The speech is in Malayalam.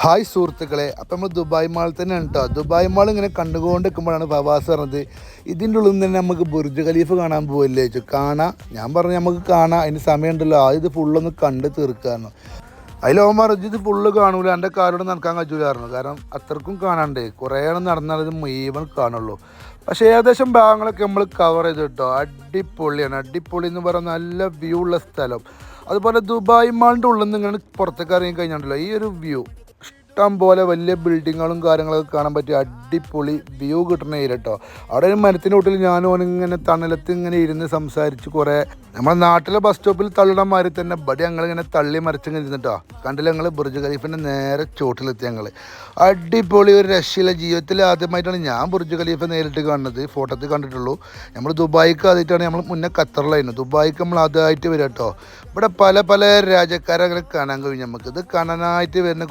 ഹായ് സുഹൃത്തുക്കളെ, അപ്പം നമ്മൾ ദുബായ് മാളിൽ തന്നെ ഉണ്ട് കേട്ടോ. ദുബായ് മാൾ ഇങ്ങനെ കണ്ടുകൊണ്ട് നിൽക്കുമ്പോഴാണ് ഫവാസ് പറഞ്ഞത് ഇതിൻ്റെ ഉള്ളിൽ നിന്ന് തന്നെ നമുക്ക് ബുർജ് ഖലീഫ് കാണാൻ പോവില്ലേ ചോദിച്ചു. കാണാം, ഞാൻ പറഞ്ഞു നമുക്ക് കാണാം, അതിന് സമയമുണ്ടല്ലോ, ഇത് ഫുള്ളൊന്ന് കണ്ട് തീർക്കാമെന്ന്. അതിൽ ഓൻ പറഞ്ഞു ഇത് ഫുള്ള് കാണൂല, എൻ്റെ കാരോട് നടക്കാൻ കഴിച്ചില്ലായിരുന്നു, കാരണം അത്രക്കും കാണാണ്ട് കുറേ നടന്നാൽ ഇത് മുഴുവൻ കാണുള്ളൂ. പക്ഷേ ഏകദേശം ഭാഗങ്ങളൊക്കെ നമ്മൾ കവർ ചെയ്ത് കേട്ടോ. അടിപൊളിയാണ്, അടിപൊളി എന്ന് പറയുന്ന നല്ല വ്യൂ ഉള്ള സ്ഥലം. അതുപോലെ ദുബായ് മാളിൻ്റെ ഉള്ളിൽ നിന്ന് ഇങ്ങനെ പുറത്തേക്ക് ഇറങ്ങി കഴിഞ്ഞിട്ടുണ്ടല്ലോ, ഈ ഒരു വ്യൂ ഇഷ്ടം പോലെ വലിയ ബിൽഡിങ്ങുകളും കാര്യങ്ങളൊക്കെ കാണാൻ പറ്റിയ അടിപൊളി വ്യൂ കിട്ടുന്ന ഏരിയ കേട്ടോ. അവിടെ ഒരു മരത്തിൻ്റെ വീട്ടിൽ ഞാനും ഇങ്ങനെ തണലത്ത് ഇങ്ങനെ ഇരുന്ന് സംസാരിച്ച് കുറേ നമ്മുടെ നാട്ടിലെ ബസ് സ്റ്റോപ്പിൽ തള്ളിട മാതിരി തന്നെ ബടി ഞങ്ങളിങ്ങനെ തള്ളി മറിച്ചിങ്ങനെ ഇരുന്നിട്ടോ. കണ്ടില്ല ഞങ്ങൾ ബുർജ് ഖലീഫിൻ്റെ നേരെ ചോട്ടിലെത്തി. ഞങ്ങൾ അടിപൊളി ഒരു രക്ഷയില്ല. ജീവിതത്തിൽ ആദ്യമായിട്ടാണ് ഞാൻ ബുർജ് ഖലീഫ നേരിട്ട് കാണുന്നത്, ഫോട്ടോത്തിൽ കണ്ടിട്ടുള്ളൂ. നമ്മൾ ദുബായിക്ക് ആദ്യമായിട്ടാണ്, നമ്മൾ മുന്നേ ഖത്തറിലായിരുന്നു, ദുബായിക്ക് നമ്മൾ ആദ്യമായിട്ട് വരാം കേട്ടോ. ഇവിടെ പല പല രാജ്യക്കാരെ അങ്ങനെ കാണാൻ കഴിഞ്ഞു. നമുക്ക് ഇത് കാണാനായിട്ട് വരുന്ന